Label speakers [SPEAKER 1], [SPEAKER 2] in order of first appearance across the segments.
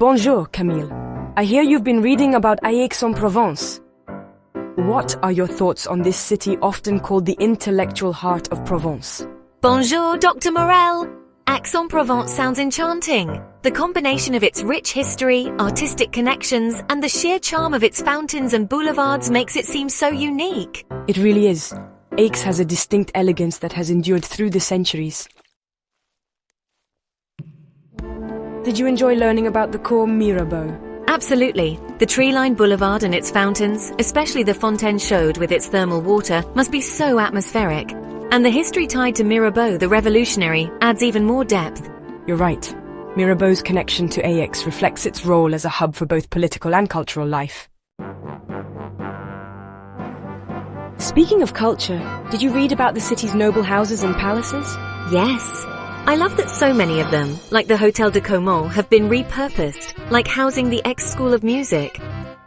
[SPEAKER 1] Bonjour, Camille. I hear you've been reading about Aix-en-Provence. What are your thoughts on this city often called the intellectual heart of Provence?
[SPEAKER 2] Bonjour, Dr. Morel. Aix-en-Provence sounds enchanting. The combination of its rich history, artistic connections, and the sheer charm of its fountains and boulevards makes it seem so unique.
[SPEAKER 1] It really is. Aix has a distinct elegance that has endured through the centuries. Did you enjoy learning about the Cours Mirabeau?
[SPEAKER 2] Absolutely. The tree-lined boulevard and its fountains, especially the Fontaine Chaude with its thermal water, must be so atmospheric. And the history tied to Mirabeau, the revolutionary, adds even more depth.
[SPEAKER 1] You're right. Mirabeau's connection to Aix reflects its role as a hub for both political and cultural life. Speaking of culture, did you read about the city's noble houses and palaces?
[SPEAKER 2] Yes. I love that so many of them, like the Hôtel de Caumont, have been repurposed, like housing the Aix School of Music.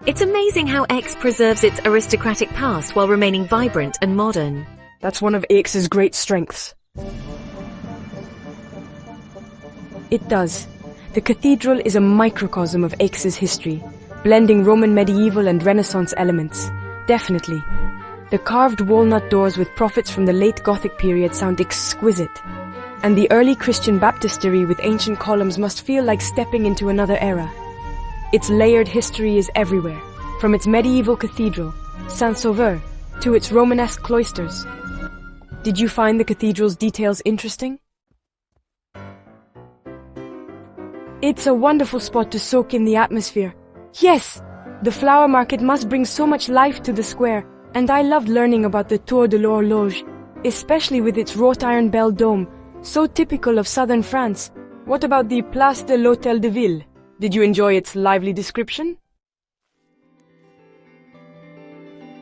[SPEAKER 2] It's amazing how Aix preserves its aristocratic past while remaining vibrant and modern.
[SPEAKER 1] That's one of Aix's great strengths. It does. The cathedral is a microcosm of Aix's history, blending Roman medieval and Renaissance elements. Definitely. The carved walnut doors with prophets from the late Gothic period sound exquisite. And the early Christian baptistery with ancient columns must feel like stepping into another era. Its layered history is everywhere, from its medieval cathedral, Saint-Sauveur, to its Romanesque cloisters. Did you find the cathedral's details interesting? It's a wonderful spot to soak in the atmosphere. Yes! The flower market must bring so much life to the square, and I loved learning about the Tour de l'Horloge, especially with its wrought iron bell dome, so typical of southern France. What about the Place de l'Hôtel de Ville? Did you enjoy its lively description?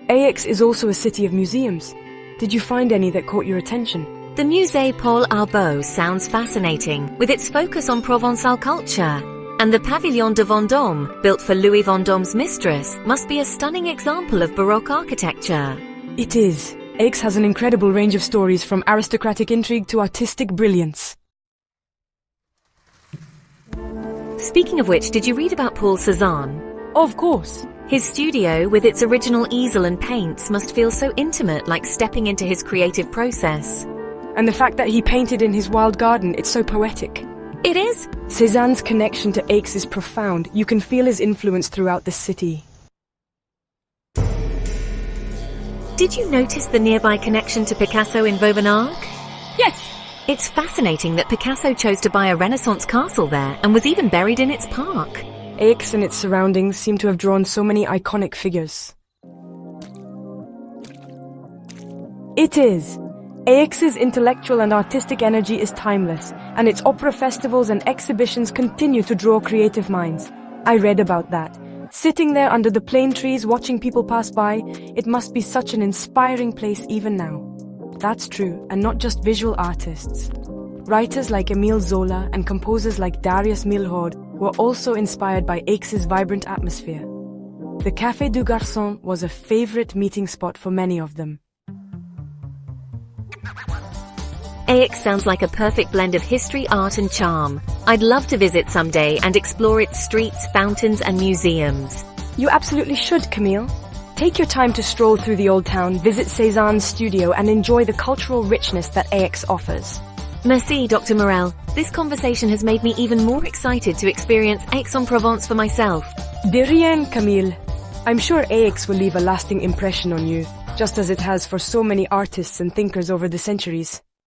[SPEAKER 1] Aix is also a city of museums. Did you find any that caught your attention?
[SPEAKER 2] The Musée Paul Arbeau sounds fascinating, with its focus on Provençal culture. And the Pavillon de Vendôme, built for Louis Vendôme's mistress, must be a stunning example of Baroque architecture.
[SPEAKER 1] It is. Aix has an incredible range of stories, from aristocratic intrigue to artistic brilliance.
[SPEAKER 2] Speaking of which, did you read about Paul Cézanne?
[SPEAKER 1] Of course.
[SPEAKER 2] His studio, with its original easel and paints, must feel so intimate, like stepping into his creative process.
[SPEAKER 1] And the fact that he painted in his wild garden, it's so poetic.
[SPEAKER 2] It is.
[SPEAKER 1] Cézanne's connection to Aix is profound. You can feel his influence throughout the city.
[SPEAKER 2] Did you notice the nearby connection to Picasso in Vauvenargues?
[SPEAKER 1] Yes!
[SPEAKER 2] It's fascinating that Picasso chose to buy a Renaissance castle there and was even buried in its park.
[SPEAKER 1] Aix and its surroundings seem to have drawn so many iconic figures. It is. Aix's intellectual and artistic energy is timeless, and its opera festivals and exhibitions continue to draw creative minds. I read about that. Sitting there under the plane trees watching people pass by, it must be such an inspiring place even now. That's true, and not just visual artists. Writers like Émile Zola and composers like Darius Milhaud were also inspired by Aix's vibrant atmosphere. The Café du Garçon was a favorite meeting spot for many of them.
[SPEAKER 2] Aix sounds like a perfect blend of history, art and charm. I'd love to visit someday and explore its streets, fountains and museums.
[SPEAKER 1] You absolutely should, Camille. Take your time to stroll through the old town, visit Cézanne's studio and enjoy the cultural richness that Aix offers.
[SPEAKER 2] Merci, Dr. Morel. This conversation has made me even more excited to experience Aix-en-Provence for myself.
[SPEAKER 1] De rien, Camille. I'm sure Aix will leave a lasting impression on you, just as it has for so many artists and thinkers over the centuries.